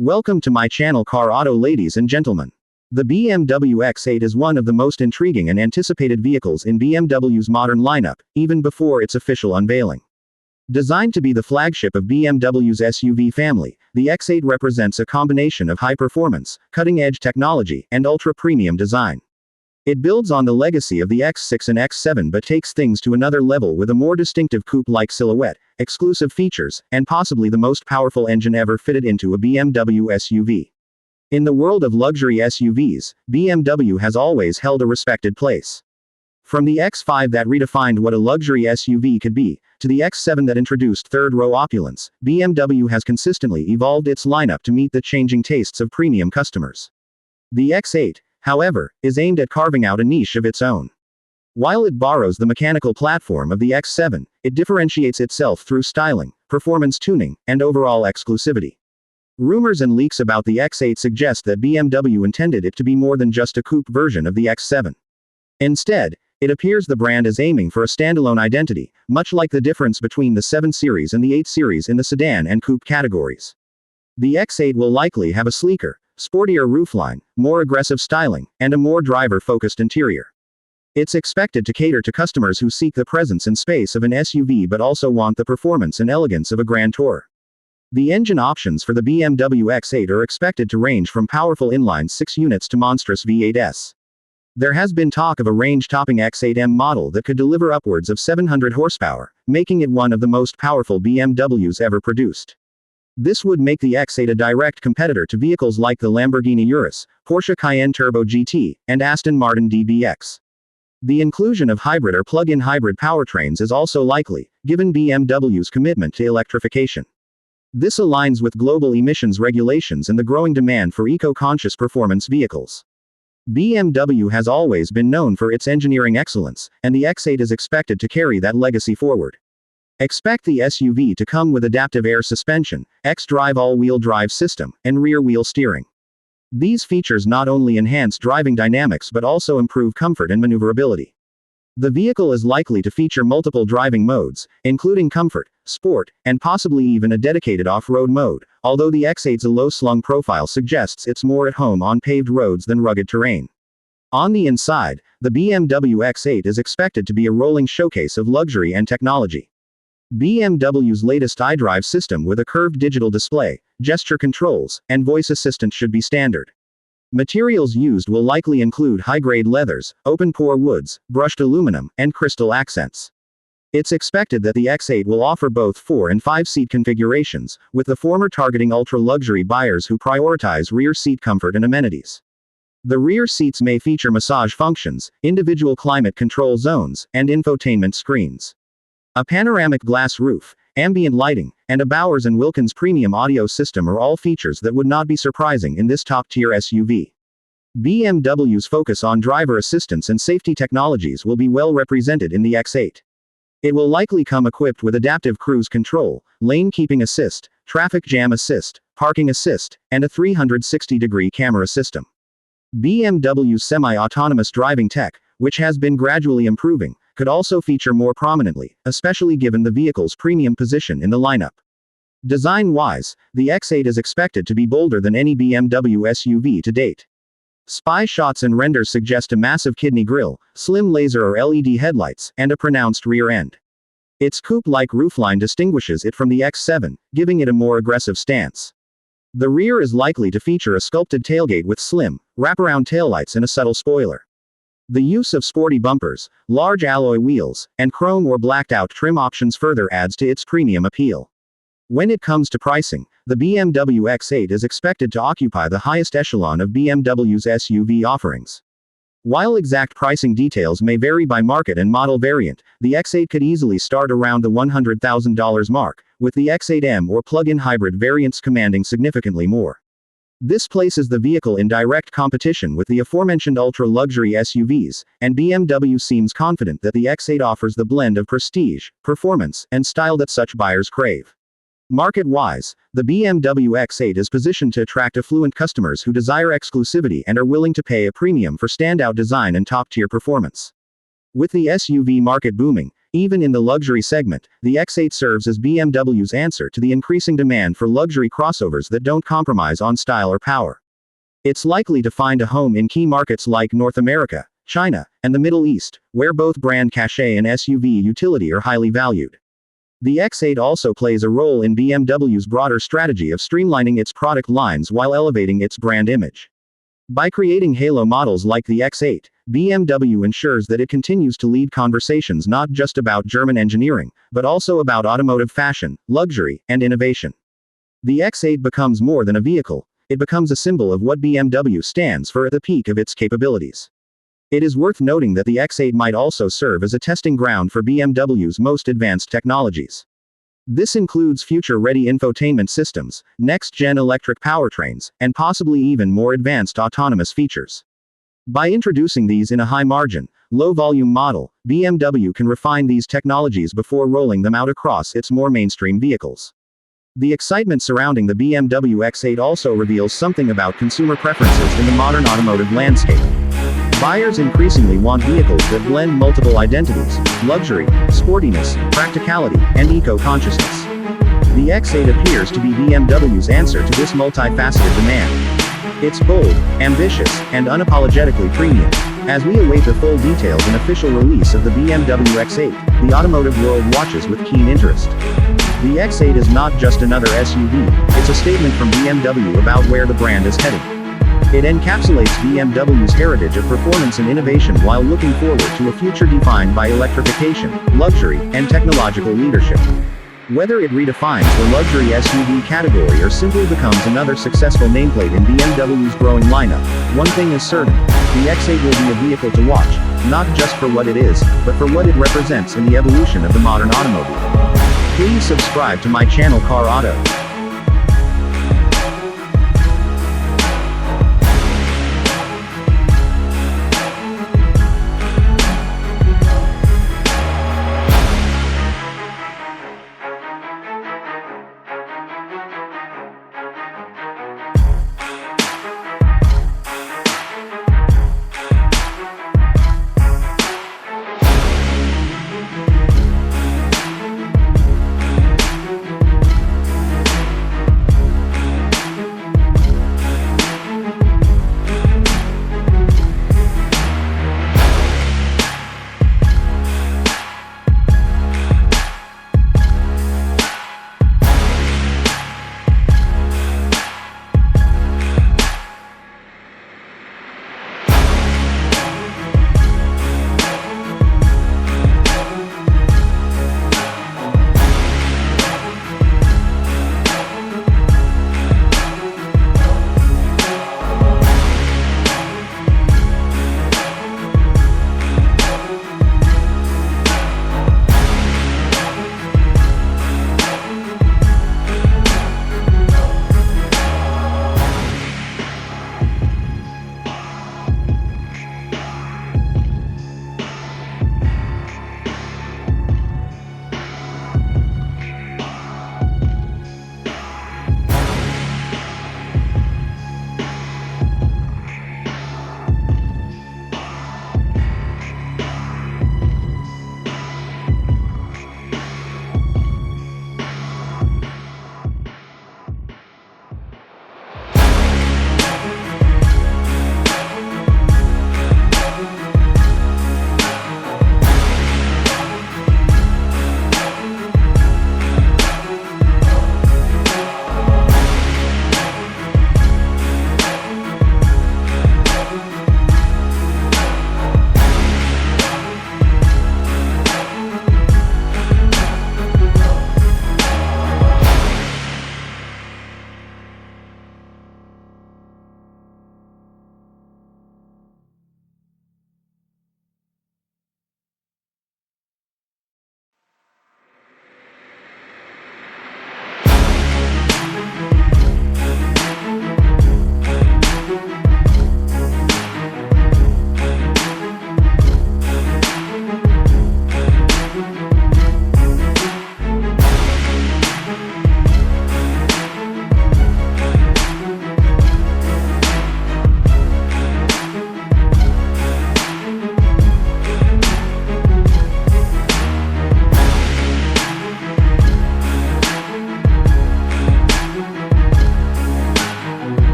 Welcome to my channel Car Auto, ladies and gentlemen. The BMW X8 is one of the most intriguing and anticipated vehicles in BMW's modern lineup, even before its official unveiling. Designed to be the flagship of BMW's SUV family, the X8 represents a combination of high performance, cutting-edge technology, and ultra-premium design. It builds on the legacy of the X6 and X7 but takes things to another level with a more distinctive coupe-like silhouette, exclusive features, and possibly the most powerful engine ever fitted into a BMW SUV. In the world of luxury SUVs, BMW has always held a respected place. From the X5 that redefined what a luxury SUV could be, to the X7 that introduced third-row opulence, BMW has consistently evolved its lineup to meet the changing tastes of premium customers. The X8, however, is aimed at carving out a niche of its own. While it borrows the mechanical platform of the X7, it differentiates itself through styling, performance tuning, and overall exclusivity. Rumors and leaks about the X8 suggest that BMW intended it to be more than just a coupe version of the X7. Instead, it appears the brand is aiming for a standalone identity, much like the difference between the 7 Series and the 8 Series in the sedan and coupe categories. The X8 will likely have a sleeker, sportier roofline, more aggressive styling, and a more driver-focused interior. It's expected to cater to customers who seek the presence and space of an SUV but also want the performance and elegance of a Grand Tourer. The engine options for the BMW X8 are expected to range from powerful inline-6 units to monstrous V8s. There has been talk of a range-topping X8M model that could deliver upwards of 700 horsepower, making it one of the most powerful BMWs ever produced. This would make the X8 a direct competitor to vehicles like the Lamborghini Urus, Porsche Cayenne Turbo GT, and Aston Martin DBX. The inclusion of hybrid or plug-in hybrid powertrains is also likely, given BMW's commitment to electrification. This aligns with global emissions regulations and the growing demand for eco-conscious performance vehicles. BMW has always been known for its engineering excellence, and the X8 is expected to carry that legacy forward. Expect the SUV to come with adaptive air suspension, xDrive all-wheel drive system, and rear-wheel steering. These features not only enhance driving dynamics but also improve comfort and maneuverability. The vehicle is likely to feature multiple driving modes, including comfort, sport, and possibly even a dedicated off-road mode, although the X8's low-slung profile suggests it's more at home on paved roads than rugged terrain. On the inside, the BMW X8 is expected to be a rolling showcase of luxury and technology. BMW's latest iDrive system with a curved digital display, gesture controls, and voice assistant should be standard. Materials used will likely include high-grade leathers, open-pore woods, brushed aluminum, and crystal accents. It's expected that the X8 will offer both 4- and 5-seat configurations, with the former targeting ultra-luxury buyers who prioritize rear seat comfort and amenities. The rear seats may feature massage functions, individual climate control zones, and infotainment screens. A panoramic glass roof, ambient lighting, and a Bowers & Wilkins premium audio system are all features that would not be surprising in this top-tier SUV. BMW's focus on driver assistance and safety technologies will be well represented in the X8. It will likely come equipped with adaptive cruise control, lane keeping assist, traffic jam assist, parking assist, and a 360-degree camera system. BMW's semi-autonomous driving tech, which has been gradually improving, could also feature more prominently, especially given the vehicle's premium position in the lineup. Design-wise, the X8 is expected to be bolder than any BMW SUV to date. Spy shots and renders suggest a massive kidney grille, slim laser or LED headlights, and a pronounced rear end. Its coupe-like roofline distinguishes it from the X7, giving it a more aggressive stance. The rear is likely to feature a sculpted tailgate with slim, wraparound taillights and a subtle spoiler. The use of sporty bumpers, large alloy wheels, and chrome or blacked-out trim options further adds to its premium appeal. When it comes to pricing, the BMW X8 is expected to occupy the highest echelon of BMW's SUV offerings. While exact pricing details may vary by market and model variant, the X8 could easily start around the $100,000 mark, with the X8M or plug-in hybrid variants commanding significantly more. This places the vehicle in direct competition with the aforementioned ultra-luxury SUVs, and BMW seems confident that the X8 offers the blend of prestige, performance, and style that such buyers crave. Market-wise, the BMW X8 is positioned to attract affluent customers who desire exclusivity and are willing to pay a premium for standout design and top-tier performance. With the SUV market booming, Even in the luxury segment, the X8 serves as BMW's answer to the increasing demand for luxury crossovers that don't compromise on style or power. It's likely to find a home in key markets like North America, China, and the Middle East, where both brand cachet and SUV utility are highly valued. The X8 also plays a role in BMW's broader strategy of streamlining its product lines while elevating its brand image. By creating halo models like the X8, BMW ensures that it continues to lead conversations not just about German engineering, but also about automotive fashion, luxury, and innovation. The X8 becomes more than a vehicle, it becomes a symbol of what BMW stands for at the peak of its capabilities. It is worth noting that the X8 might also serve as a testing ground for BMW's most advanced technologies. This includes future-ready infotainment systems, next-gen electric powertrains, and possibly even more advanced autonomous features. By introducing these in a high-margin, low-volume model, BMW can refine these technologies before rolling them out across its more mainstream vehicles. The excitement surrounding the BMW X8 also reveals something about consumer preferences in the modern automotive landscape. Buyers increasingly want vehicles that blend multiple identities: luxury, sportiness, practicality, and eco-consciousness. The X8 appears to be BMW's answer to this multifaceted demand. It's bold, ambitious, and unapologetically premium. As we await the full details and official release of the BMW X8, the automotive world watches with keen interest. The X8 is not just another SUV, it's a statement from BMW about where the brand is heading. It encapsulates BMW's heritage of performance and innovation while looking forward to a future defined by electrification, luxury, and technological leadership. Whether it redefines the luxury SUV category or simply becomes another successful nameplate in BMW's growing lineup, one thing is certain: the X8 will be a vehicle to watch, not just for what it is, but for what it represents in the evolution of the modern automobile. Please subscribe to my channel Car Auto.